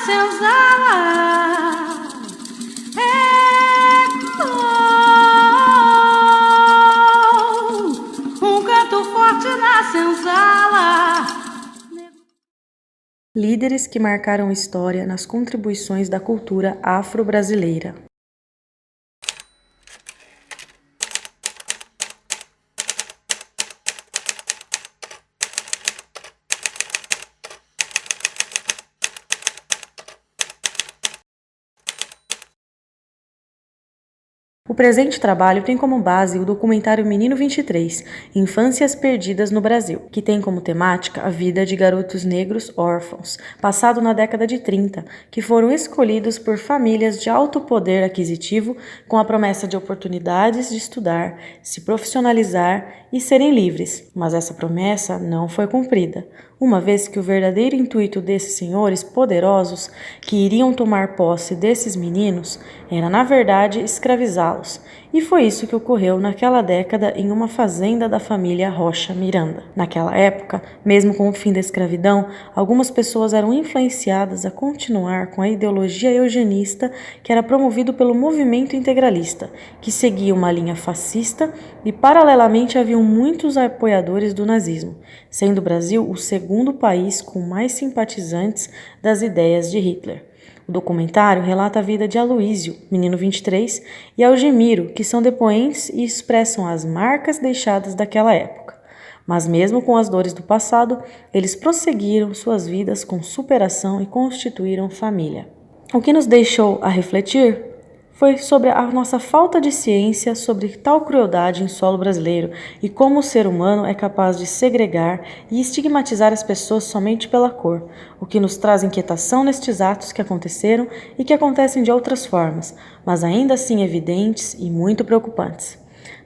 senzala, ecoou um canto forte na senzala. Líderes que marcaram história nas contribuições da cultura afro-brasileira. O presente trabalho tem como base o documentário Menino 23, Infâncias Perdidas no Brasil, que tem como temática a vida de garotos negros órfãos, passado na década de 30, que foram escolhidos por famílias de alto poder aquisitivo com a promessa de oportunidades de estudar, se profissionalizar e serem livres, mas essa promessa não foi cumprida, uma vez que o verdadeiro intuito desses senhores poderosos que iriam tomar posse desses meninos era, na verdade, escravizá-los. E foi isso que ocorreu naquela década em uma fazenda da família Rocha Miranda. Naquela época, mesmo com o fim da escravidão, algumas pessoas eram influenciadas a continuar com a ideologia eugenista que era promovido pelo movimento integralista, que seguia uma linha fascista e, paralelamente, haviam muitos apoiadores do nazismo, sendo o Brasil o segundo país com mais simpatizantes das ideias de Hitler. O documentário relata a vida de Aloísio, menino 23, e Algemiro, que são depoentes e expressam as marcas deixadas daquela época. Mas mesmo com as dores do passado, eles prosseguiram suas vidas com superação e constituíram família. O que nos deixou a refletir foi sobre a nossa falta de ciência sobre tal crueldade em solo brasileiro e como o ser humano é capaz de segregar e estigmatizar as pessoas somente pela cor, o que nos traz inquietação nestes atos que aconteceram e que acontecem de outras formas, mas ainda assim evidentes e muito preocupantes.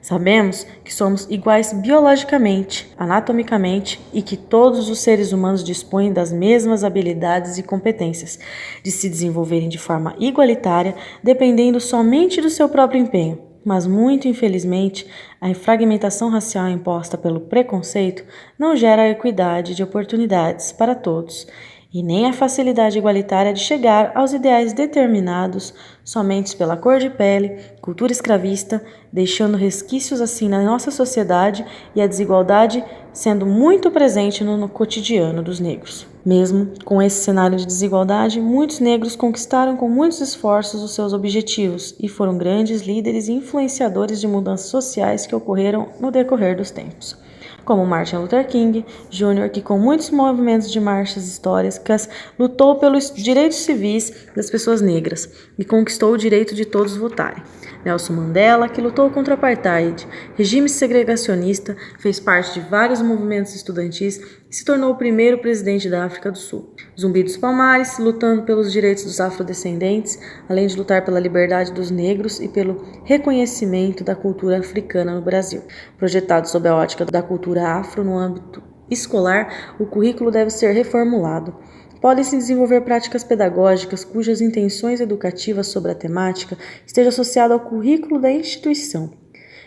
Sabemos que somos iguais biologicamente, anatomicamente e que todos os seres humanos dispõem das mesmas habilidades e competências, de se desenvolverem de forma igualitária, dependendo somente do seu próprio empenho. Mas, muito infelizmente, a fragmentação racial imposta pelo preconceito não gera a equidade de oportunidades para todos, e nem a facilidade igualitária de chegar aos ideais determinados somente pela cor de pele, cultura escravista, deixando resquícios assim na nossa sociedade e a desigualdade sendo muito presente no cotidiano dos negros. Mesmo com esse cenário de desigualdade, muitos negros conquistaram com muitos esforços os seus objetivos e foram grandes líderes e influenciadores de mudanças sociais que ocorreram no decorrer dos tempos, como Martin Luther King Jr., que com muitos movimentos de marchas históricas lutou pelos direitos civis das pessoas negras e conquistou o direito de todos votarem. Nelson Mandela, que lutou contra o apartheid, regime segregacionista, fez parte de vários movimentos estudantis e se tornou o primeiro presidente da África do Sul. Zumbi dos Palmares, lutando pelos direitos dos afrodescendentes, além de lutar pela liberdade dos negros e pelo reconhecimento da cultura africana no Brasil. Projetado sob a ótica da cultura afro no âmbito escolar, o currículo deve ser reformulado. Podem-se desenvolver práticas pedagógicas cujas intenções educativas sobre a temática estejam associadas ao currículo da instituição.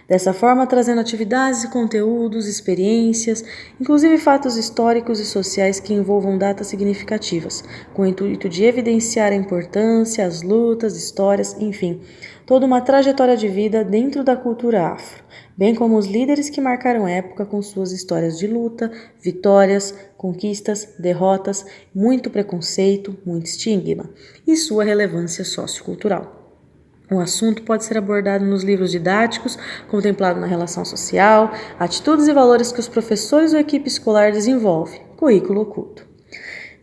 Dessa forma, trazendo atividades e conteúdos, experiências, inclusive fatos históricos e sociais que envolvam datas significativas, com o intuito de evidenciar a importância, as lutas, histórias, enfim, toda uma trajetória de vida dentro da cultura afro, bem como os líderes que marcaram época com suas histórias de luta, vitórias, conquistas, derrotas, muito preconceito, muito estigma e sua relevância sociocultural. O assunto pode ser abordado nos livros didáticos, contemplado na relação social, atitudes e valores que os professores ou equipe escolar desenvolvem, currículo oculto.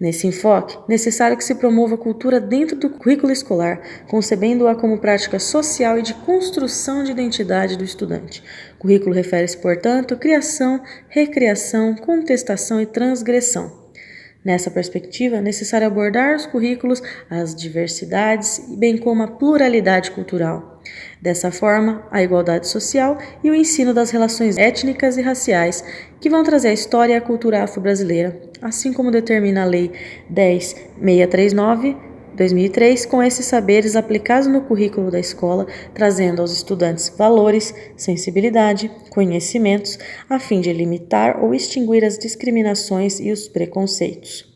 Nesse enfoque, necessário que se promova a cultura dentro do currículo escolar, concebendo-a como prática social e de construção de identidade do estudante. O currículo refere-se, portanto, à criação, recriação, contestação e transgressão. Nessa perspectiva, é necessário abordar os currículos, as diversidades, bem como a pluralidade cultural. Dessa forma, a igualdade social e o ensino das relações étnicas e raciais, que vão trazer a história e a cultura afro-brasileira, assim como determina a Lei 10.639, 2003, com esses saberes aplicados no currículo da escola, trazendo aos estudantes valores, sensibilidade, conhecimentos, a fim de limitar ou extinguir as discriminações e os preconceitos.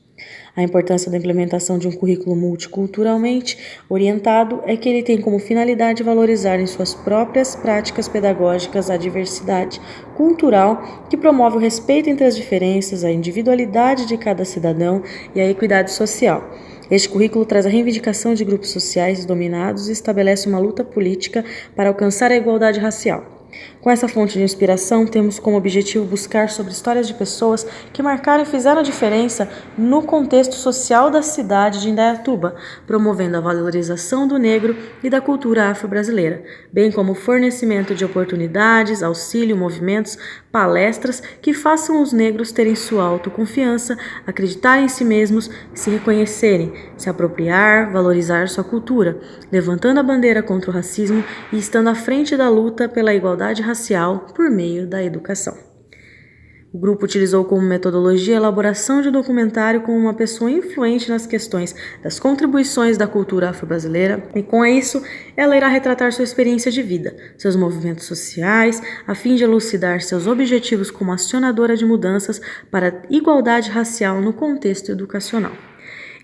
A importância da implementação de um currículo multiculturalmente orientado é que ele tem como finalidade valorizar em suas próprias práticas pedagógicas a diversidade cultural que promove o respeito entre as diferenças, a individualidade de cada cidadão e a equidade social. Este currículo traz a reivindicação de grupos sociais dominados e estabelece uma luta política para alcançar a igualdade racial. Com essa fonte de inspiração, temos como objetivo buscar sobre histórias de pessoas que marcaram e fizeram a diferença no contexto social da cidade de Indaiatuba, promovendo a valorização do negro e da cultura afro-brasileira, bem como o fornecimento de oportunidades, auxílio, movimentos, palestras que façam os negros terem sua autoconfiança, acreditar em si mesmos, se reconhecerem, se apropriar, valorizar sua cultura, levantando a bandeira contra o racismo e estando à frente da luta pela igualdade racial por meio da educação. O grupo utilizou como metodologia a elaboração de um documentário com uma pessoa influente nas questões das contribuições da cultura afro-brasileira e, com isso, ela irá retratar sua experiência de vida, seus movimentos sociais, a fim de elucidar seus objetivos como acionadora de mudanças para a igualdade racial no contexto educacional.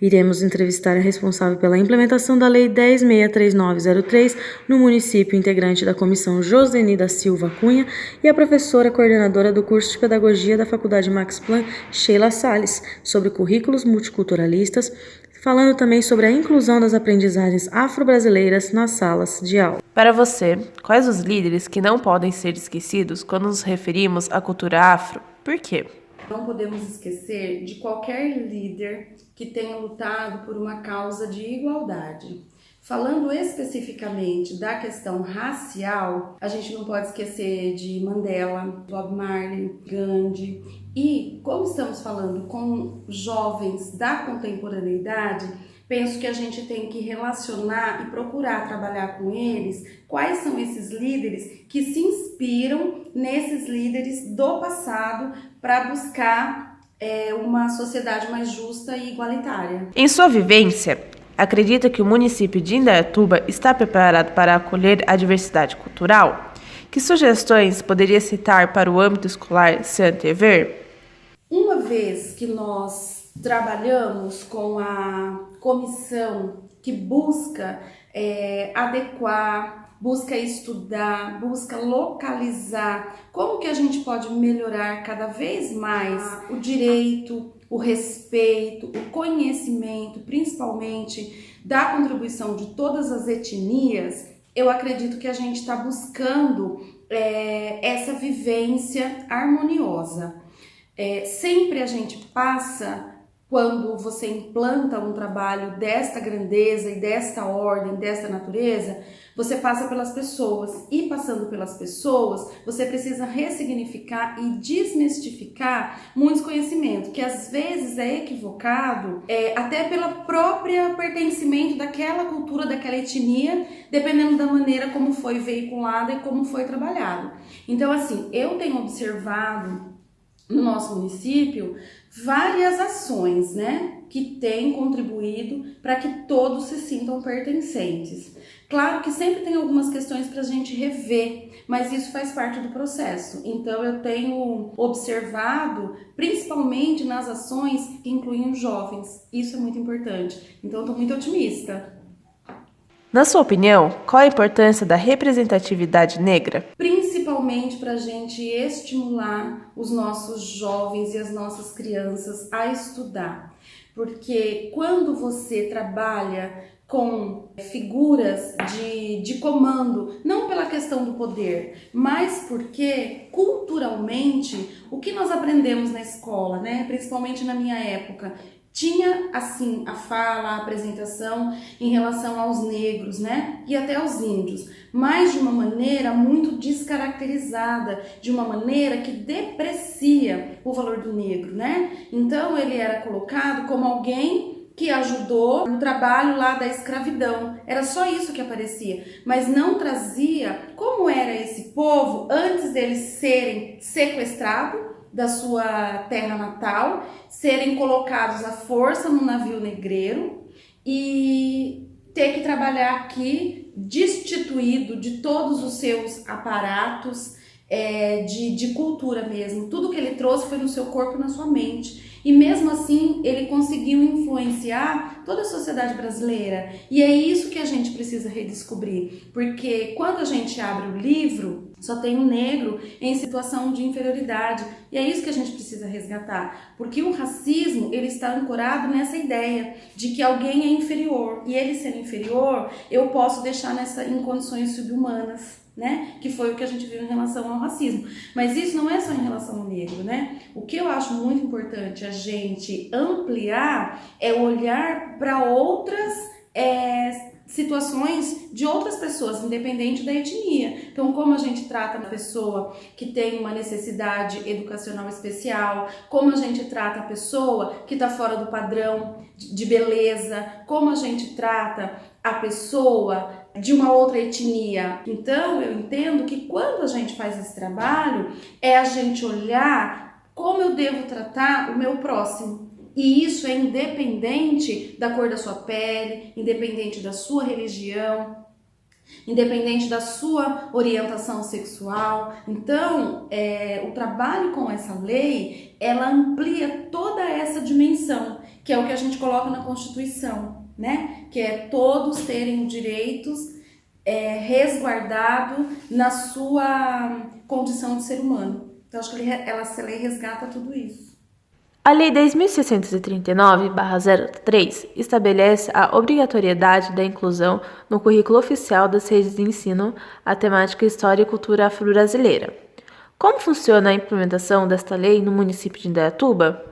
Iremos entrevistar a responsável pela implementação da Lei 10.63903 no município, integrante da Comissão Joseni da Silva Cunha, e a professora coordenadora do curso de Pedagogia da Faculdade Max Planck, Sheila Salles, sobre currículos multiculturalistas, falando também sobre a inclusão das aprendizagens afro-brasileiras nas salas de aula. Para você, quais os líderes que não podem ser esquecidos quando nos referimos à cultura afro? Por quê? Não podemos esquecer de qualquer líder que tenha lutado por uma causa de igualdade. Falando especificamente da questão racial, a gente não pode esquecer de Mandela, Bob Marley, Gandhi. E como estamos falando com jovens da contemporaneidade, penso que a gente tem que relacionar e procurar trabalhar com eles quais são esses líderes que se inspiram nesses líderes do passado para buscar uma sociedade mais justa e igualitária. Em sua vivência, acredita que o município de Indaiatuba está preparado para acolher a diversidade cultural? Que sugestões poderia citar para o âmbito escolar se antever? Uma vez que nós trabalhamos com a comissão que busca adequar, busca estudar, busca localizar como que a gente pode melhorar cada vez mais o direito, o respeito, o conhecimento, principalmente da contribuição de todas as etnias, eu acredito que a gente está buscando essa vivência harmoniosa. Sempre a gente passa, quando você implanta um trabalho desta grandeza e desta ordem, desta natureza, você passa pelas pessoas e, passando pelas pessoas, você precisa ressignificar e desmistificar muitos conhecimentos que às vezes é equivocado, até pelo próprio pertencimento daquela cultura, daquela etnia, dependendo da maneira como foi veiculada e como foi trabalhado. Então, assim, eu tenho observado no nosso município várias ações, que têm contribuído para que todos se sintam pertencentes. Claro que sempre tem algumas questões para a gente rever, mas isso faz parte do processo. Então eu tenho observado, principalmente nas ações que incluem os jovens. Isso é muito importante. Então eu estou muito otimista. Na sua opinião, qual a importância da representatividade negra? Principalmente para a gente estimular os nossos jovens e as nossas crianças a estudar. Porque quando você trabalha com figuras de comando, não pela questão do poder, mas porque culturalmente o que nós aprendemos na escola, principalmente na minha época, tinha assim a fala, a apresentação em relação aos negros, e até aos índios, mas de uma maneira muito descaracterizada, de uma maneira que deprecia o valor do negro, Então ele era colocado como alguém que ajudou no trabalho lá da escravidão. Era só isso que aparecia, mas não trazia como era esse povo antes deles serem sequestrados da sua terra natal, serem colocados à força no navio negreiro e ter que trabalhar aqui destituído de todos os seus aparatos de cultura mesmo. Tudo que ele trouxe foi no seu corpo e na sua mente. E mesmo assim, ele conseguiu influenciar toda a sociedade brasileira. E é isso que a gente precisa redescobrir, porque quando a gente abre o livro, só tem um negro em situação de inferioridade. E é isso que a gente precisa resgatar, porque o racismo, ele está ancorado nessa ideia de que alguém é inferior. E ele sendo inferior, eu posso deixar em condições subhumanas, né? Que foi o que a gente viu em relação ao racismo. Mas isso não é só em relação ao negro, né? O que eu acho muito importante a gente ampliar é olhar para outras situações de outras pessoas, independente da etnia. Então, como a gente trata uma pessoa que tem uma necessidade educacional especial, como a gente trata a pessoa que está fora do padrão de beleza, como a gente trata a pessoa de uma outra etnia. Então, eu entendo que quando a gente faz esse trabalho, é a gente olhar como eu devo tratar o meu próximo. E isso é independente da cor da sua pele, independente da sua religião, independente da sua orientação sexual. Então, o trabalho com essa lei, ela amplia toda essa dimensão, que é o que a gente coloca na Constituição, né? Que é todos terem direitos resguardado na sua condição de ser humano. Então, acho que essa lei resgata tudo isso. A Lei 10.639/03 estabelece a obrigatoriedade da inclusão no currículo oficial das redes de ensino a temática História e Cultura Afro-Brasileira. Como funciona a implementação desta lei no município de Indaiatuba?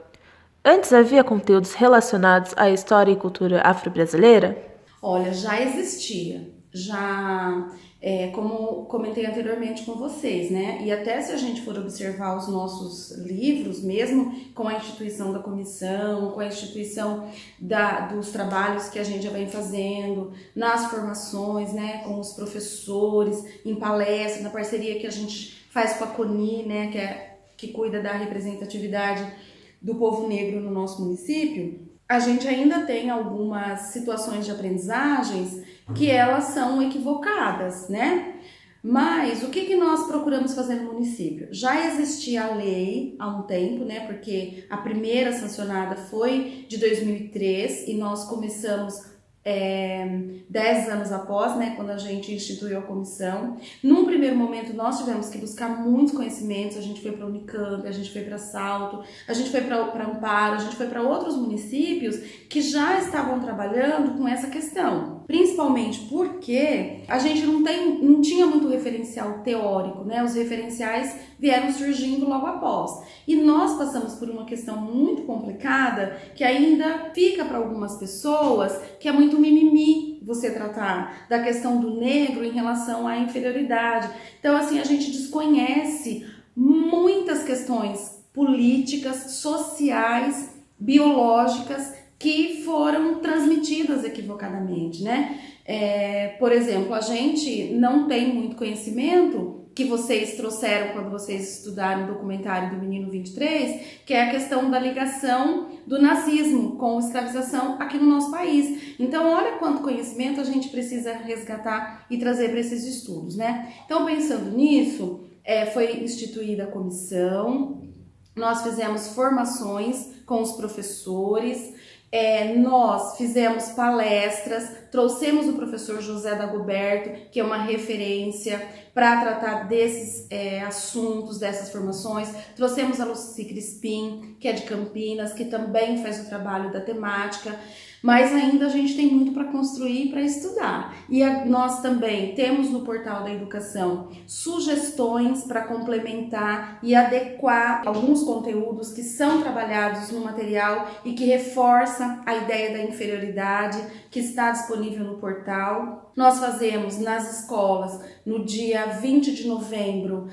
Antes havia conteúdos relacionados à história e cultura afro-brasileira? Olha, já existia, como comentei anteriormente com vocês, né? E até se a gente for observar os nossos livros, mesmo com a instituição da comissão, com a instituição dos trabalhos que a gente já vem fazendo, nas formações, né? Com os professores, em palestra, na parceria que a gente faz com a CONI, né? Que cuida da representatividade do povo negro no nosso município, a gente ainda tem algumas situações de aprendizagens que elas são equivocadas, né? Mas o que nós procuramos fazer no município? Já existia a lei há um tempo, né? Porque a primeira sancionada foi de 2003 e nós começamos 10 anos após, né, quando a gente instituiu a comissão. Num primeiro momento nós tivemos que buscar muitos conhecimentos, a gente foi para a Unicamp, a gente foi para Salto, a gente foi para Amparo, a gente foi para outros municípios que já estavam trabalhando com essa questão, principalmente porque a gente não tinha muito referencial teórico, né, os referenciais vieram surgindo logo após. E nós passamos por uma questão muito complicada que ainda fica para algumas pessoas, que é muito mimimi você tratar da questão do negro em relação à inferioridade. Então, assim, a gente desconhece muitas questões políticas, sociais, biológicas que foram transmitidas equivocadamente, né? Por exemplo, a gente não tem muito conhecimento que vocês trouxeram quando vocês estudaram o documentário do Menino 23, que é a questão da ligação do nazismo com a escravização aqui no nosso país. Então, olha quanto conhecimento a gente precisa resgatar e trazer para esses estudos, né? Então, pensando nisso, foi instituída a comissão, nós fizemos formações com os professores, nós fizemos palestras, trouxemos o professor José Dagoberto, que é uma referência para tratar desses assuntos, dessas formações. Trouxemos a Lucy Crispim, que é de Campinas, que também faz o trabalho da temática. Mas ainda a gente tem muito para construir e para estudar. E nós também temos no portal da educação sugestões para complementar e adequar alguns conteúdos que são trabalhados no material e que reforça a ideia da inferioridade, que está disponível no portal. Nós fazemos nas escolas, no dia 20 de novembro,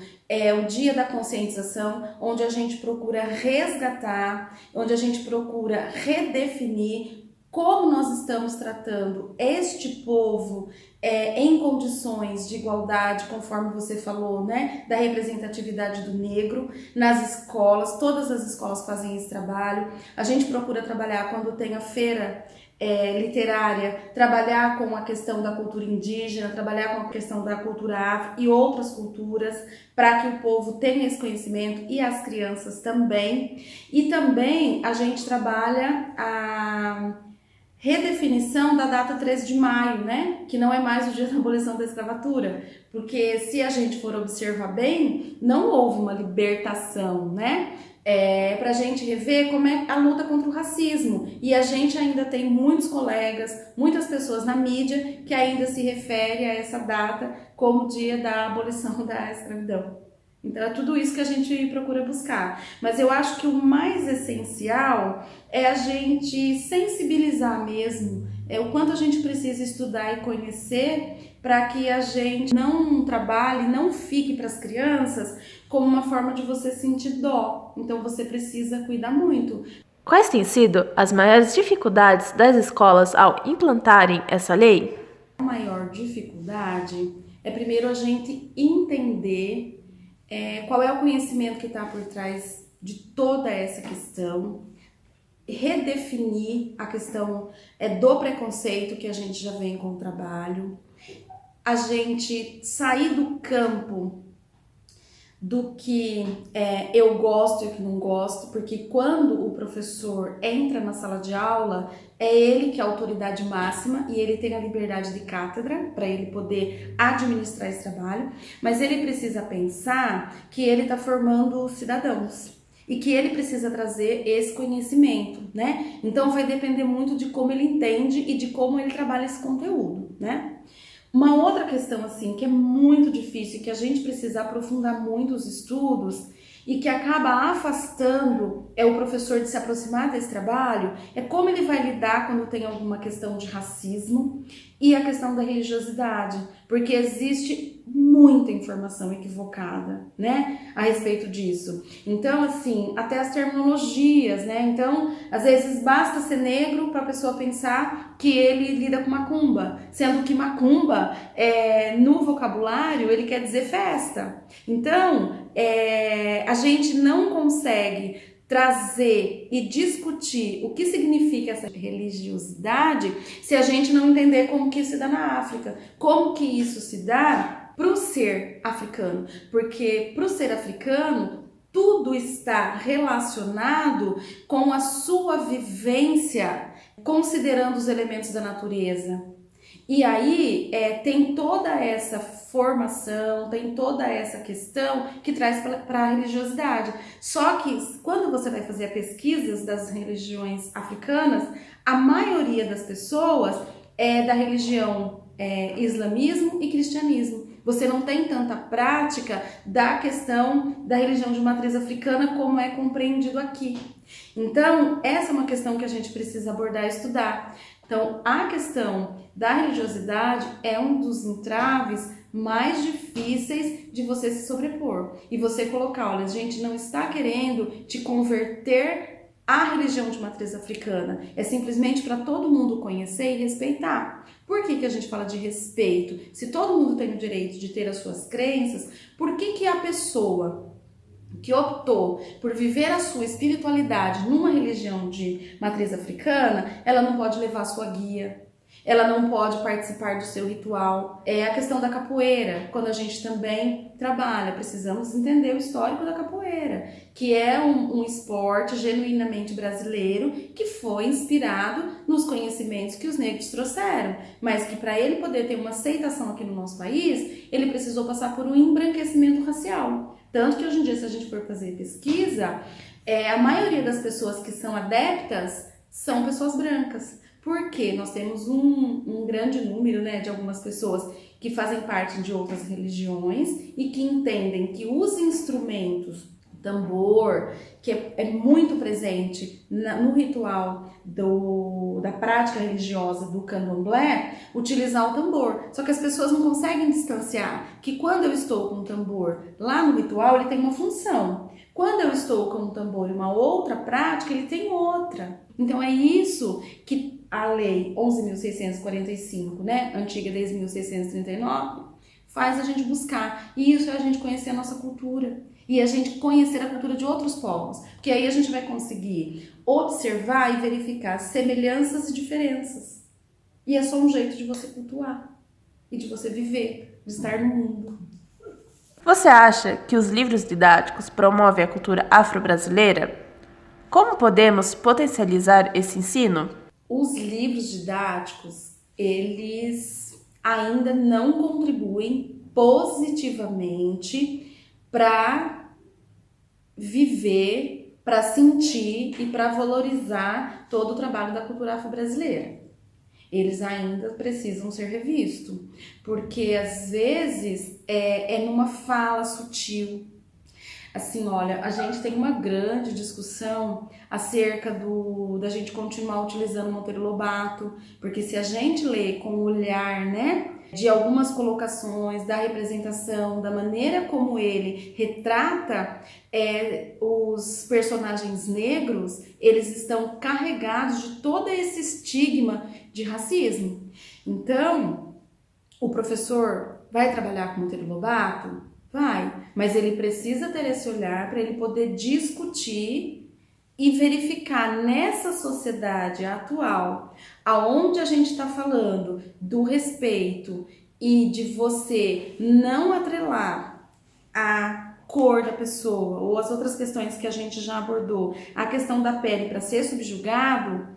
o dia da conscientização, onde a gente procura resgatar, onde a gente procura redefinir como nós estamos tratando este povo em condições de igualdade, conforme você falou, né, da representatividade do negro nas escolas. Todas as escolas fazem esse trabalho. A gente procura trabalhar quando tem a feira literária, trabalhar com a questão da cultura indígena, trabalhar com a questão da cultura afro e outras culturas, para que o povo tenha esse conhecimento e as crianças também. E também a gente trabalha a redefinição da data 13 de maio, né? Que não é mais o dia da abolição da escravatura, porque se a gente for observar bem, não houve uma libertação, né? Para a gente rever como é a luta contra o racismo. E a gente ainda tem muitos colegas, muitas pessoas na mídia que ainda se refere a essa data como dia da abolição da escravidão. Então é tudo isso que a gente procura buscar. Mas eu acho que o mais essencial é a gente sensibilizar mesmo o quanto a gente precisa estudar e conhecer para que a gente não trabalhe, não fique para as crianças como uma forma de você sentir dó. Então você precisa cuidar muito. Quais têm sido as maiores dificuldades das escolas ao implantarem essa lei? A maior dificuldade é primeiro a gente entender qual é o conhecimento que está por trás de toda essa questão, redefinir a questão do preconceito que a gente já vem com o trabalho, a gente sair do campo do que eu gosto e o que não gosto, porque quando o professor entra na sala de aula, é ele que é a autoridade máxima e ele tem a liberdade de cátedra para ele poder administrar esse trabalho, mas ele precisa pensar que ele está formando cidadãos e que ele precisa trazer esse conhecimento, né? Então vai depender muito de como ele entende e de como ele trabalha esse conteúdo, né? Uma outra questão assim que é muito difícil, que a gente precisa aprofundar muito os estudos e que acaba afastando o professor de se aproximar desse trabalho, é como ele vai lidar quando tem alguma questão de racismo e a questão da religiosidade, porque existe muita informação equivocada, né, a respeito disso. Então, assim, até as terminologias, né, então, às vezes basta ser negro para a pessoa pensar que ele lida com macumba, sendo que macumba, no vocabulário, ele quer dizer festa. Então, a gente não consegue trazer e discutir o que significa essa religiosidade se a gente não entender como que isso se dá na África, como que isso se dá para o ser africano, porque para o ser africano tudo está relacionado com a sua vivência, considerando os elementos da natureza. E aí tem toda essa formação, tem toda essa questão que traz para a religiosidade. Só que quando você vai fazer pesquisas das religiões africanas, a maioria das pessoas é da religião islamismo e cristianismo. Você não tem tanta prática da questão da religião de matriz africana como é compreendido aqui. Então, essa é uma questão que a gente precisa abordar e estudar. Então, a questão da religiosidade é um dos entraves mais difíceis de você se sobrepor. E você colocar, olha, a gente não está querendo te converter à religião de matriz africana. É simplesmente para todo mundo conhecer e respeitar. Por que a gente fala de respeito? Se todo mundo tem o direito de ter as suas crenças, por que a pessoa que optou por viver a sua espiritualidade numa religião de matriz africana, ela não pode levar a sua guia, ela não pode participar do seu ritual? É a questão da capoeira, quando a gente também trabalha, precisamos entender o histórico da capoeira, que é um esporte genuinamente brasileiro, que foi inspirado nos conhecimentos que os negros trouxeram, mas que para ele poder ter uma aceitação aqui no nosso país, ele precisou passar por um embranquecimento racial. Tanto que hoje em dia, se a gente for fazer pesquisa, a maioria das pessoas que são adeptas são pessoas brancas. Porque nós temos um grande número, né, de algumas pessoas que fazem parte de outras religiões e que entendem que os instrumentos, tambor, que é muito presente no ritual da prática religiosa do candomblé, utilizar o tambor. Só que as pessoas não conseguem distanciar que quando eu estou com o tambor lá no ritual, ele tem uma função. Quando eu estou com o tambor em uma outra prática, ele tem outra. Então é isso que a lei 11.645, né, antiga 10.639, faz a gente buscar. E isso é a gente conhecer a nossa cultura. E a gente conhecer a cultura de outros povos. Porque aí a gente vai conseguir observar e verificar semelhanças e diferenças. E é só um jeito de você cultuar. E de você viver, de estar no mundo. Você acha que os livros didáticos promovem a cultura afro-brasileira? Como podemos potencializar esse ensino? Os livros didáticos, eles ainda não contribuem positivamente para viver, para sentir e para valorizar todo o trabalho da cultura afro-brasileira. Eles ainda precisam ser revistos, porque às vezes é numa fala sutil. Assim, olha, a gente tem uma grande discussão acerca da gente continuar utilizando Monteiro Lobato, porque se a gente lê com o olhar, né, de algumas colocações, da representação, da maneira como ele retrata os personagens negros, eles estão carregados de todo esse estigma de racismo. Então, o professor vai trabalhar com Monteiro Lobato? Vai, mas ele precisa ter esse olhar para ele poder discutir e verificar nessa sociedade atual, aonde a gente está falando do respeito e de você não atrelar a cor da pessoa ou as outras questões que a gente já abordou, a questão da pele para ser subjugado,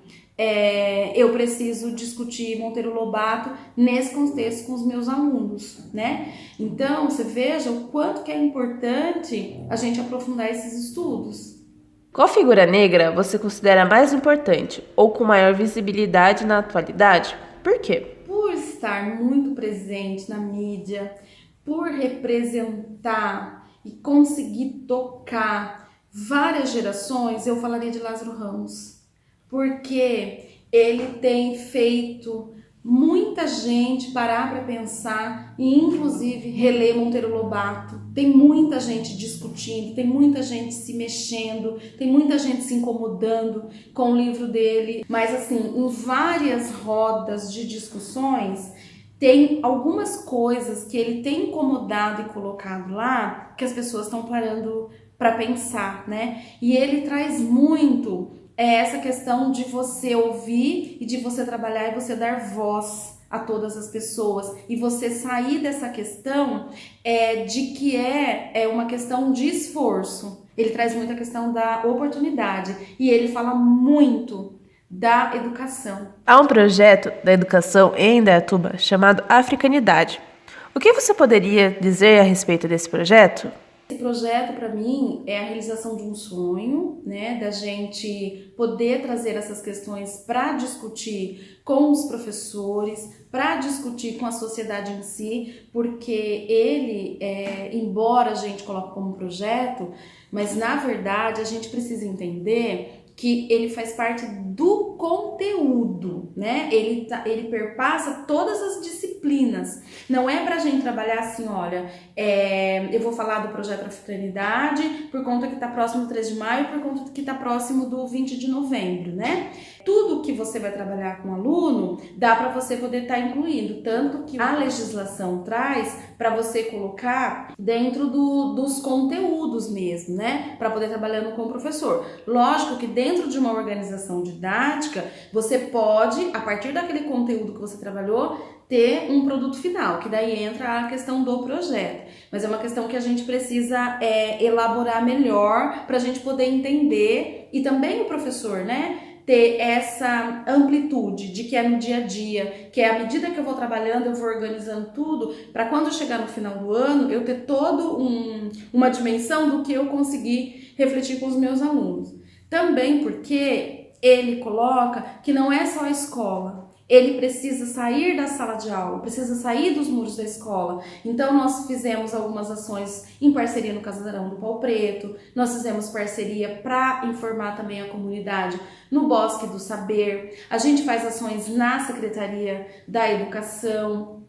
eu preciso discutir Monteiro Lobato nesse contexto com os meus alunos, né? Então, você veja o quanto que é importante a gente aprofundar esses estudos. Qual figura negra você considera mais importante ou com maior visibilidade na atualidade? Por quê? Por estar muito presente na mídia, por representar e conseguir tocar várias gerações, eu falaria de Lázaro Ramos. Porque ele tem feito muita gente parar para pensar e inclusive reler Monteiro Lobato. Tem muita gente discutindo, tem muita gente se mexendo, tem muita gente se incomodando com o livro dele. Mas assim, em várias rodas de discussões, tem algumas coisas que ele tem incomodado e colocado lá que as pessoas estão parando para pensar, né? E ele traz muito essa questão de você ouvir e de você trabalhar e você dar voz a todas as pessoas e você sair dessa questão de que é uma questão de esforço. Ele traz muito a questão da oportunidade e ele fala muito da educação. Há um projeto da educação em Indaiatuba chamado Africanidade. O que você poderia dizer a respeito desse projeto? Esse projeto, para mim, é a realização de um sonho, né, da gente poder trazer essas questões para discutir com os professores, para discutir com a sociedade em si, porque ele, embora a gente coloque como projeto, mas na verdade a gente precisa entender que ele faz parte do conteúdo, né? Ele perpassa todas as disciplinas. Não é pra gente trabalhar assim, olha, eu vou falar do projeto Africanidade por conta que tá próximo do 3 de maio, por conta que tá próximo do 20 de novembro, né? Tudo que você vai trabalhar com o aluno, dá para você poder estar incluindo, tanto que a legislação traz para você colocar dentro dos conteúdos mesmo, né? Para poder trabalhando com o professor. Lógico que dentro de uma organização didática, você pode, a partir daquele conteúdo que você trabalhou, ter um produto final, que daí entra a questão do projeto. Mas é uma questão que a gente precisa elaborar melhor para a gente poder entender e também o professor, né? Ter essa amplitude de que é no dia a dia, que é à medida que eu vou trabalhando, eu vou organizando tudo, para quando chegar no final do ano, eu ter todo uma dimensão do que eu consegui refletir com os meus alunos. Também porque ele coloca que não é só a escola, ele precisa sair da sala de aula, precisa sair dos muros da escola. Então nós fizemos algumas ações em parceria no Casarão do Pau Preto, nós fizemos parceria para informar também a comunidade no Bosque do Saber, a gente faz ações na Secretaria da Educação,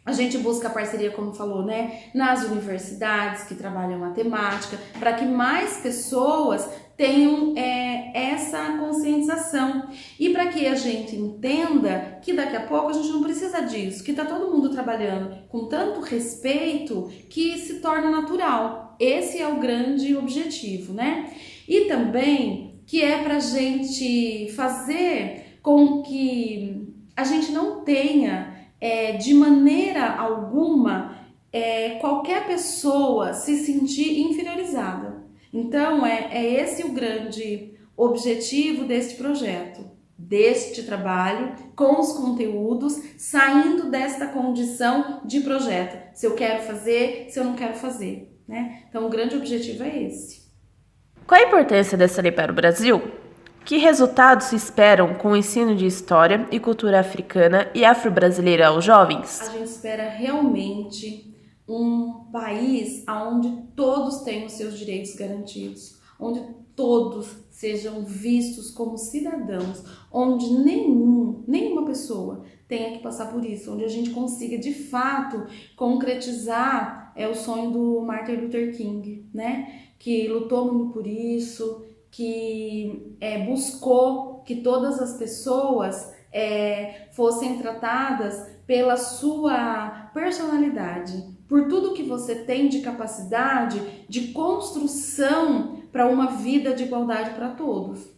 a gente busca parceria, como falou, né, nas universidades que trabalham matemática, para que mais pessoas tenham essa conscientização. E para que a gente entenda que daqui a pouco a gente não precisa disso, que está todo mundo trabalhando com tanto respeito que se torna natural. Esse é o grande objetivo, né? E também que é para a gente fazer com que a gente não tenha, de maneira alguma, qualquer pessoa se sentir inferiorizada. Então, é esse o grande objetivo deste projeto, deste trabalho, com os conteúdos, saindo desta condição de projeto. Se eu quero fazer, se eu não quero fazer, né? Então, o grande objetivo é esse. Qual a importância dessa lei para o Brasil? Que resultados se esperam com o ensino de história e cultura africana e afro-brasileira aos jovens? A gente espera realmente um país onde todos tenham seus direitos garantidos, onde todos sejam vistos como cidadãos, onde nenhuma pessoa tenha que passar por isso, onde a gente consiga de fato concretizar o sonho do Martin Luther King, né? Que lutou muito por isso, que buscou que todas as pessoas fossem tratadas pela sua personalidade, por tudo que você tem de capacidade de construção para uma vida de igualdade para todos.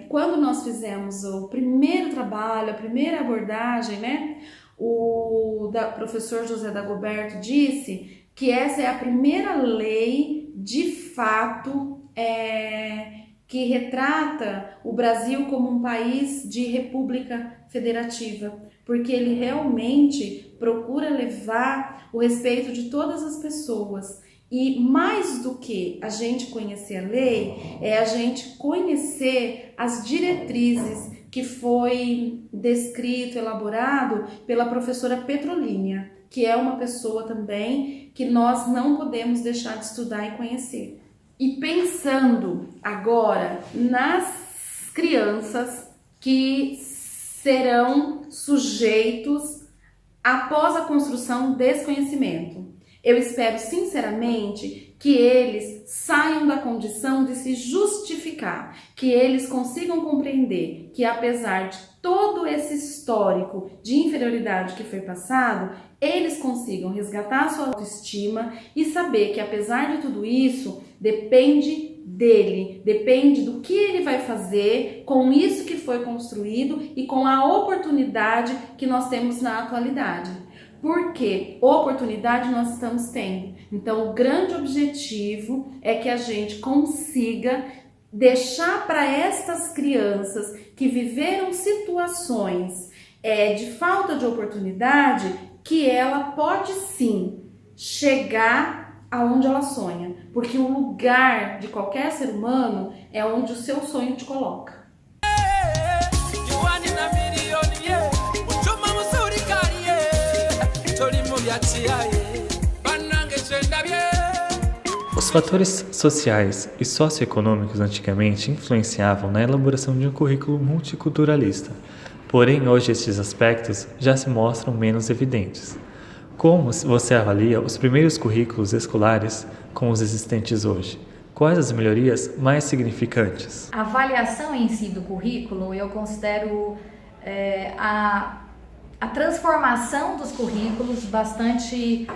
Quando nós fizemos o primeiro trabalho, a primeira abordagem, né, o professor José Dagoberto disse que essa é a primeira lei de fato que retrata o Brasil como um país de república federativa, porque ele realmente procura levar o respeito de todas as pessoas. E mais do que a gente conhecer a lei, é a gente conhecer as diretrizes que foi descrito, elaborado pela professora Petrolínia, que é uma pessoa também que nós não podemos deixar de estudar e conhecer. E pensando agora nas crianças que serão sujeitos após a construção desse conhecimento, eu espero sinceramente que eles saiam da condição de se justificar, que eles consigam compreender que apesar de todo esse histórico de inferioridade que foi passado, eles consigam resgatar sua autoestima e saber que apesar de tudo isso, depende dele, depende do que ele vai fazer com isso que foi construído e com a oportunidade que nós temos na atualidade. Porque oportunidade nós estamos tendo. Então, o grande objetivo é que a gente consiga deixar para estas crianças que viveram situações de falta de oportunidade, que ela pode sim chegar aonde ela sonha. Porque o lugar de qualquer ser humano é onde o seu sonho te coloca. Os fatores sociais e socioeconômicos antigamente influenciavam na elaboração de um currículo multiculturalista, porém hoje estes aspectos já se mostram menos evidentes. Como você avalia os primeiros currículos escolares com os existentes hoje? Quais as melhorias mais significantes? A avaliação em si do currículo, eu considero a transformação dos currículos bastante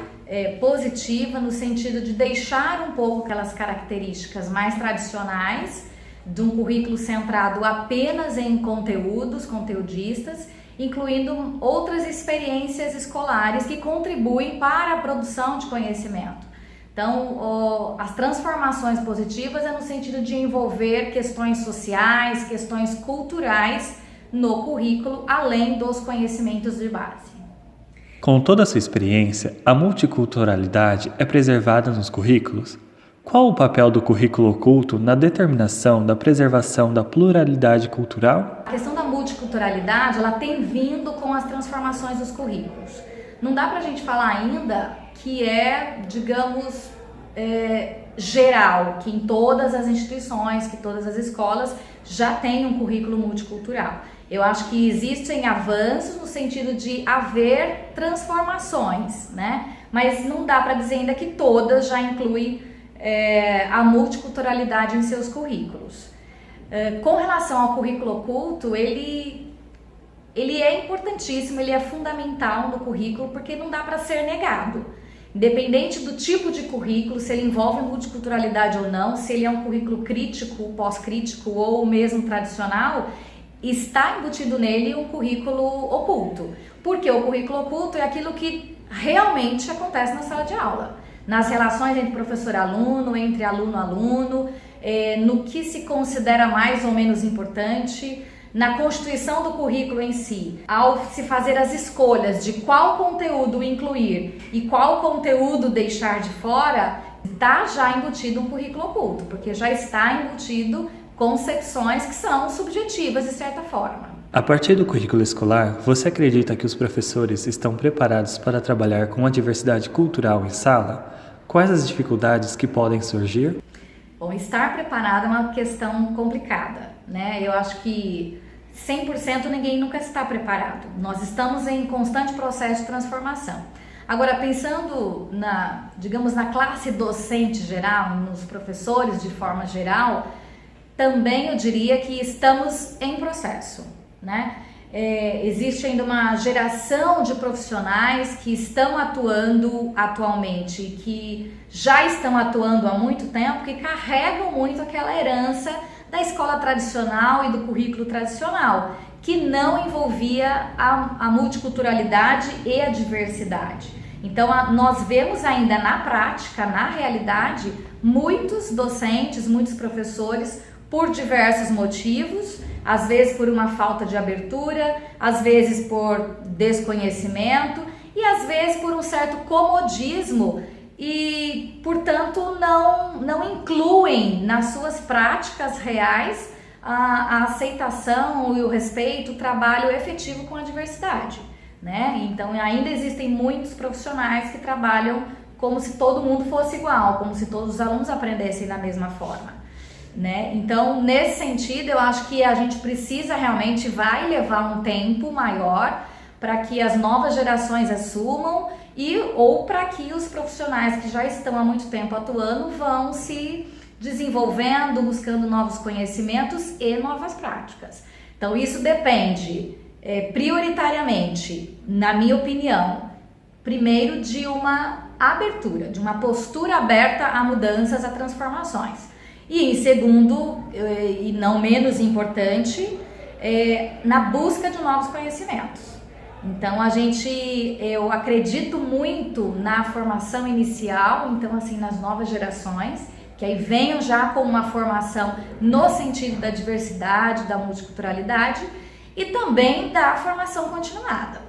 positiva, no sentido de deixar um pouco aquelas características mais tradicionais de um currículo centrado apenas em conteúdos, conteudistas, incluindo outras experiências escolares que contribuem para a produção de conhecimento. Então, as transformações positivas é no sentido de envolver questões sociais, questões culturais no currículo, além dos conhecimentos de base. Com toda a sua experiência, a multiculturalidade é preservada nos currículos? Qual o papel do currículo oculto na determinação da preservação da pluralidade cultural? A questão da multiculturalidade, ela tem vindo com as transformações dos currículos. Não dá pra gente falar ainda que digamos, geral, que em todas as instituições, que todas as escolas já tem um currículo multicultural. Eu acho que existem avanços no sentido de haver transformações, né? Mas não dá para dizer ainda que todas já incluem a multiculturalidade em seus currículos. Com relação ao currículo oculto, ele é importantíssimo, ele é fundamental no currículo porque não dá para ser negado. Independente do tipo de currículo, se ele envolve multiculturalidade ou não, se ele é um currículo crítico, pós-crítico ou mesmo tradicional, está embutido nele um currículo oculto. Porque o currículo oculto é aquilo que realmente acontece na sala de aula. Nas relações entre professor e aluno, entre aluno e aluno, no que se considera mais ou menos importante, na constituição do currículo em si, ao se fazer as escolhas de qual conteúdo incluir e qual conteúdo deixar de fora, está já embutido um currículo oculto, porque já está embutido concepções que são subjetivas de certa forma. A partir do currículo escolar, você acredita que os professores estão preparados para trabalhar com a diversidade cultural em sala? Quais as dificuldades que podem surgir? Bom, estar preparado é uma questão complicada, né? Eu acho que 100% ninguém nunca está preparado. Nós estamos em constante processo de transformação. Agora, pensando digamos, na classe docente geral, nos professores de forma geral, também eu diria que estamos em processo, né? Existe ainda uma geração de profissionais que estão atuando atualmente, que já estão atuando há muito tempo, que carregam muito aquela herança da escola tradicional e do currículo tradicional, que não envolvia a multiculturalidade e a diversidade. Então, nós vemos ainda na prática, na realidade, muitos docentes, muitos professores, por diversos motivos, às vezes por uma falta de abertura, às vezes por desconhecimento e às vezes por um certo comodismo e, portanto, não incluem nas suas práticas reais a aceitação e o respeito, o trabalho efetivo com a diversidade, né? Então, ainda existem muitos profissionais que trabalham como se todo mundo fosse igual, como se todos os alunos aprendessem da mesma forma, né? Então, nesse sentido, eu acho que a gente precisa realmente, vai levar um tempo maior para que as novas gerações assumam ou para que os profissionais que já estão há muito tempo atuando vão se desenvolvendo, buscando novos conhecimentos e novas práticas. Então, isso depende prioritariamente, na minha opinião, primeiro de uma abertura, de uma postura aberta a mudanças, a transformações. E em segundo, e não menos importante, na busca de novos conhecimentos. Então, eu acredito muito na formação inicial, então assim, nas novas gerações, que aí venham já com uma formação no sentido da diversidade, da multiculturalidade e também da formação continuada.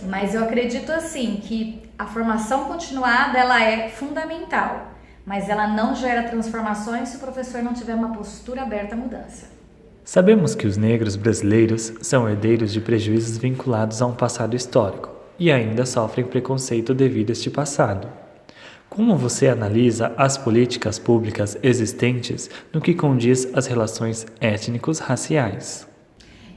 Mas eu acredito assim, que a formação continuada, ela é fundamental, mas ela não gera transformações se o professor não tiver uma postura aberta à mudança. Sabemos que os negros brasileiros são herdeiros de prejuízos vinculados a um passado histórico e ainda sofrem preconceito devido a este passado. Como você analisa as políticas públicas existentes no que condiz às relações étnicos-raciais?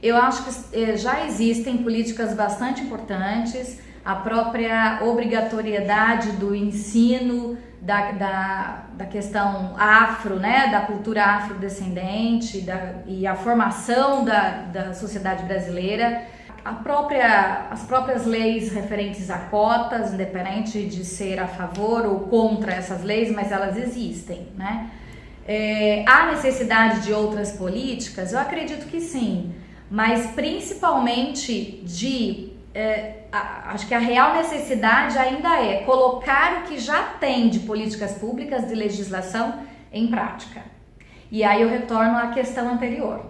Eu acho que já existem políticas bastante importantes, a própria obrigatoriedade do ensino da questão afro, né, da cultura afrodescendente e a formação da sociedade brasileira, as próprias leis referentes a cotas, independente de ser a favor ou contra essas leis, mas elas existem, né? Há necessidade de outras políticas? Eu acredito que sim, mas principalmente acho que a real necessidade ainda é colocar o que já tem de políticas públicas, de legislação, em prática. E aí eu retorno à questão anterior.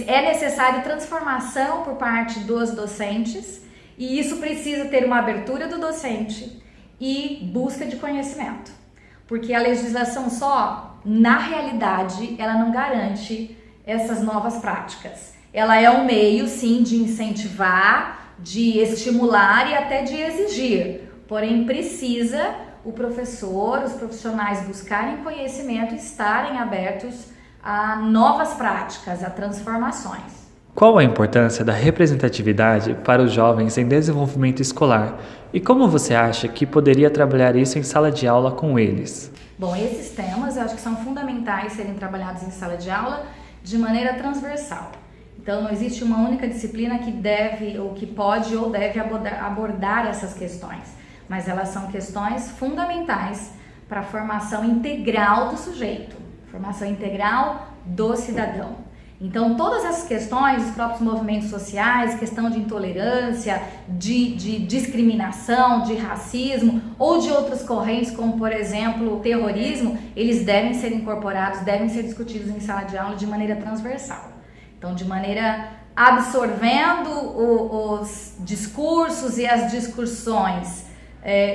É necessário transformação por parte dos docentes e isso precisa ter uma abertura do docente e busca de conhecimento. Porque a legislação só, na realidade, ela não garante essas novas práticas. Ela é um meio, sim, de incentivar, de estimular e até de exigir. Porém, precisa o professor, os profissionais buscarem conhecimento e estarem abertos a novas práticas, a transformações. Qual a importância da representatividade para os jovens em desenvolvimento escolar e como você acha que poderia trabalhar isso em sala de aula com eles? Bom, esses temas eu acho que são fundamentais serem trabalhados em sala de aula de maneira transversal. Então, não existe uma única disciplina que deve, ou que pode ou deve abordar essas questões, mas elas são questões fundamentais para a formação integral do sujeito, formação integral do cidadão. Então, todas essas questões, os próprios movimentos sociais, questão de intolerância, de discriminação, de racismo ou de outras correntes, como, por exemplo, o terrorismo, eles devem ser incorporados, devem ser discutidos em sala de aula de maneira transversal. Então, de maneira absorvendo os discursos e as discussões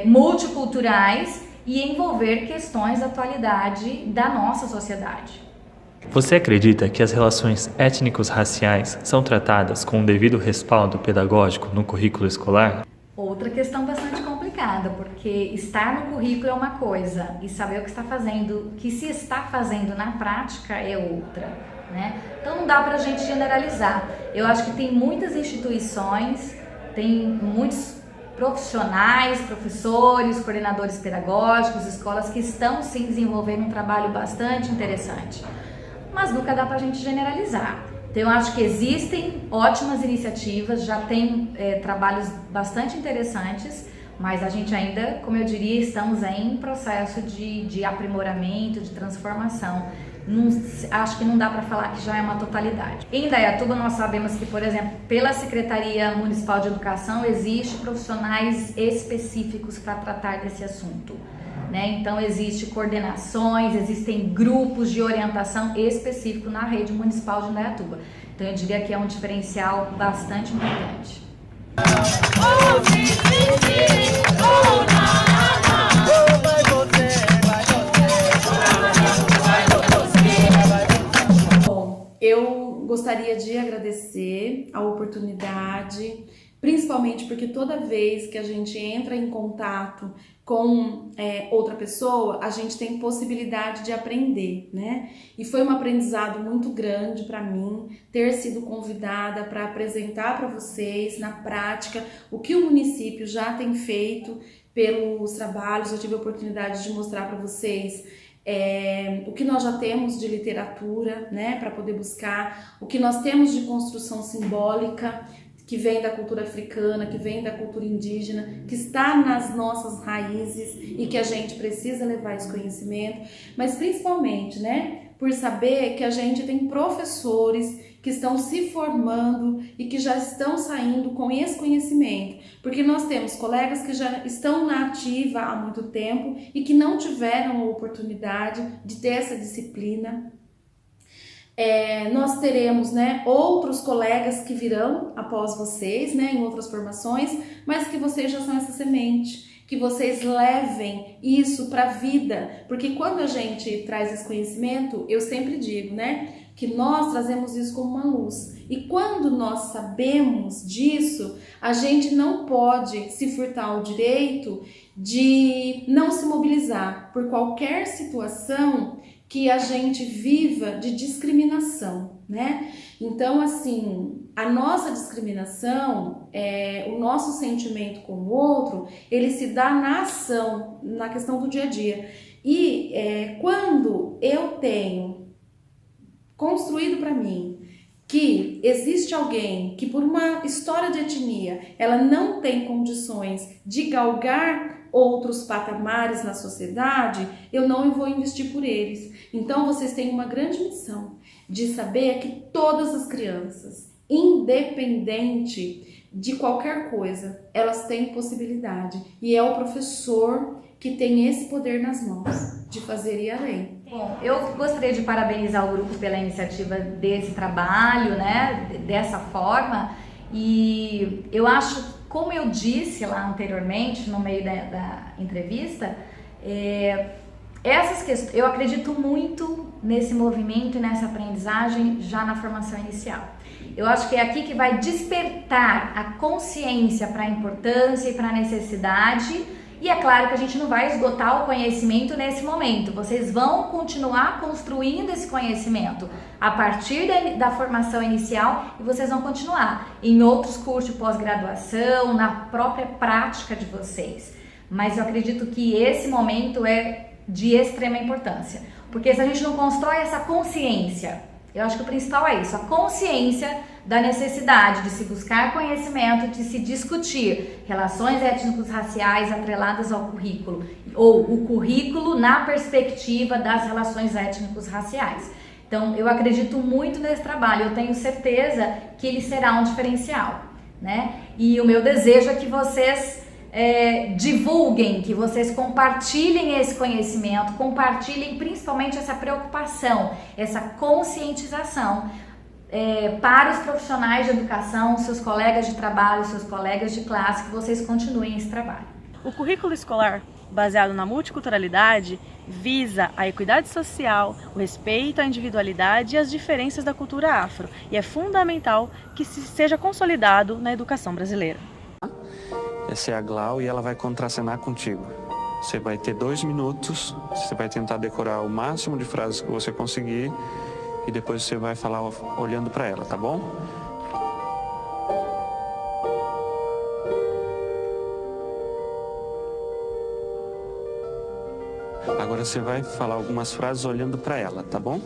multiculturais e envolver questões da atualidade da nossa sociedade. Você acredita que as relações étnico-raciais são tratadas com o devido respaldo pedagógico no currículo escolar? Outra questão bastante complicada, porque estar no currículo é uma coisa e saber o que está fazendo, que se está fazendo na prática é outra, né? Então não dá para a gente generalizar. Eu acho que tem muitas instituições, tem muitos profissionais, professores, coordenadores pedagógicos, escolas que estão sim desenvolvendo um trabalho bastante interessante. Mas nunca dá para a gente generalizar. Então eu acho que existem ótimas iniciativas, já tem trabalhos bastante interessantes, mas a gente ainda, como eu diria, estamos em processo de aprimoramento, de transformação. Acho que não dá para falar que já é uma totalidade. Em Indaiatuba nós sabemos que, por exemplo, pela Secretaria Municipal de Educação existem profissionais específicos para tratar desse assunto. Então, existem coordenações, existem grupos de orientação específico na rede municipal de Indaiatuba. Então, eu diria que é um diferencial bastante importante. Bom, eu gostaria de agradecer a oportunidade, principalmente porque toda vez que a gente entra em contato com outra pessoa, a gente tem possibilidade de aprender, né? E foi um aprendizado muito grande para mim ter sido convidada para apresentar para vocês, na prática, o que o município já tem feito pelos trabalhos. Eu tive a oportunidade de mostrar para vocês o que nós já temos de literatura, né, para poder buscar, o que nós temos de construção simbólica, que vem da cultura africana, que vem da cultura indígena, que está nas nossas raízes e que a gente precisa levar esse conhecimento, mas principalmente, né, por saber que a gente tem professores que estão se formando e que já estão saindo com esse conhecimento, porque nós temos colegas que já estão na ativa há muito tempo e que não tiveram a oportunidade de ter essa disciplina. Nós teremos, né, outros colegas que virão após vocês, né, em outras formações, mas que vocês já são essa semente, que vocês levem isso para a vida, porque quando a gente traz esse conhecimento, eu sempre digo, né, que nós trazemos isso como uma luz, e quando nós sabemos disso, a gente não pode se furtar o direito de não se mobilizar por qualquer situação que a gente viva de discriminação, né? Então, assim, a nossa discriminação, o nosso sentimento com o outro, ele se dá na ação, na questão do dia a dia. E quando eu tenho construído para mim que existe alguém que por uma história de etnia, ela não tem condições de galgar outros patamares na sociedade, eu não vou investir por eles. Então vocês têm uma grande missão de saber que todas as crianças, independente de qualquer coisa, elas têm possibilidade. E é o professor que tem esse poder nas mãos de fazer ir além. Bom, eu gostaria de parabenizar o grupo pela iniciativa desse trabalho, né, dessa forma, e eu acho, como eu disse lá anteriormente, no meio da entrevista, essas questões, eu acredito muito nesse movimento e nessa aprendizagem já na formação inicial. Eu acho que é aqui que vai despertar a consciência para a importância e para a necessidade E é claro que a gente não vai esgotar o conhecimento nesse momento, vocês vão continuar construindo esse conhecimento a partir da formação inicial e vocês vão continuar em outros cursos de pós-graduação, na própria prática de vocês. Mas eu acredito que esse momento é de extrema importância, porque se a gente não constrói essa consciência, eu acho que o principal é isso, a consciência da necessidade de se buscar conhecimento, de se discutir relações étnico-raciais atreladas ao currículo, ou o currículo na perspectiva das relações étnico-raciais. Então, eu acredito muito nesse trabalho, eu tenho certeza que ele será um diferencial, né? E o meu desejo é que vocês divulguem, que vocês compartilhem esse conhecimento, compartilhem principalmente essa preocupação, essa conscientização para os profissionais de educação, seus colegas de trabalho, seus colegas de classe, que vocês continuem esse trabalho. O currículo escolar, baseado na multiculturalidade, visa a equidade social, o respeito à individualidade e às diferenças da cultura afro, e é fundamental que seja consolidado na educação brasileira. Essa é a Glau e ela vai contracenar contigo. Você vai ter 2 minutos, você vai tentar decorar o máximo de frases que você conseguir e depois você vai falar olhando para ela, tá bom? Agora você vai falar algumas frases olhando para ela, tá bom?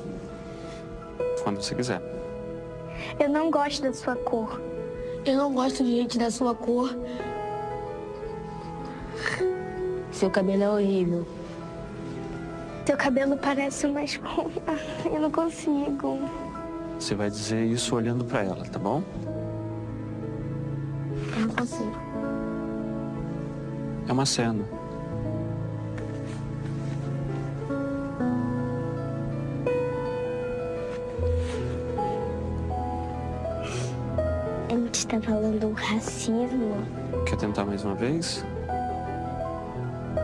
Quando você quiser. Eu não gosto da sua cor. Eu não gosto de gente da sua cor. Seu cabelo é horrível. Seu cabelo parece uma esponja. Eu não consigo. Você vai dizer isso olhando para ela, tá bom? Eu não consigo. É uma cena. A gente está falando racismo. Quer tentar mais uma vez?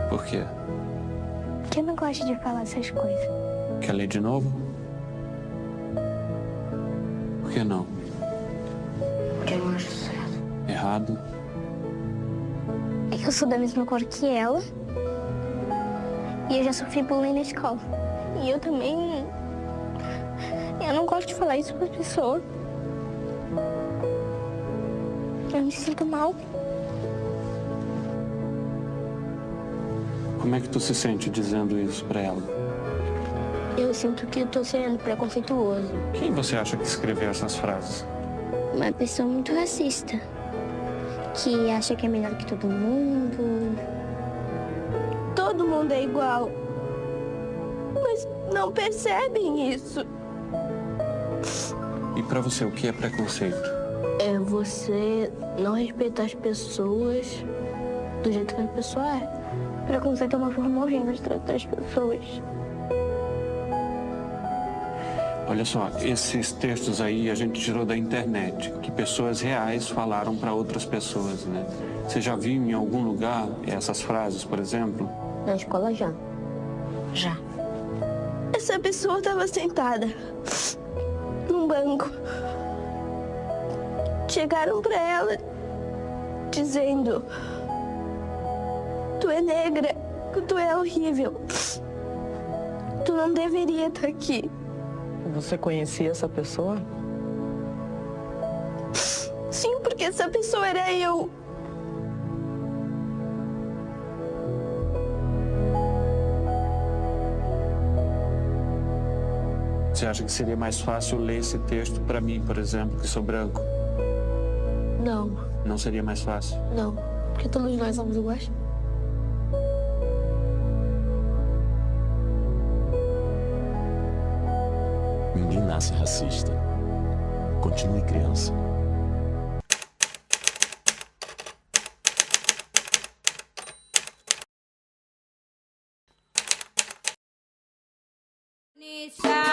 Por quê? Porque eu não gosto de falar essas coisas. Quer ler de novo? Por que não? Porque eu não acho certo. Errado? É que eu sou da mesma cor que ela. E eu já sofri bullying na escola. E eu também... Eu não gosto de falar isso para as pessoas. Eu me sinto mal. Como é que tu se sente dizendo isso pra ela? Eu sinto que eu tô sendo preconceituoso. Quem você acha que escreveu essas frases? Uma pessoa muito racista. Que acha que é melhor que todo mundo. Todo mundo é igual. Mas não percebem isso. E pra você, o que é preconceito? É você não respeitar as pessoas do jeito que a pessoa é. Preconceito é uma forma horrível de tratar as pessoas. Olha só, esses textos aí a gente tirou da internet, que pessoas reais falaram para outras pessoas, né? Você já viu em algum lugar essas frases, por exemplo? Na escola já. Já. Essa pessoa estava sentada num banco. Chegaram para ela dizendo: tu é negra, tu é horrível. Tu não deveria estar aqui. Você conhecia essa pessoa? Sim, porque essa pessoa era eu. Você acha que seria mais fácil ler esse texto para mim, por exemplo, que sou branco? Não, Não seria mais fácil? não. Porque todos nós somos iguais. Ninguém nasce racista. Continue criança. Inicial.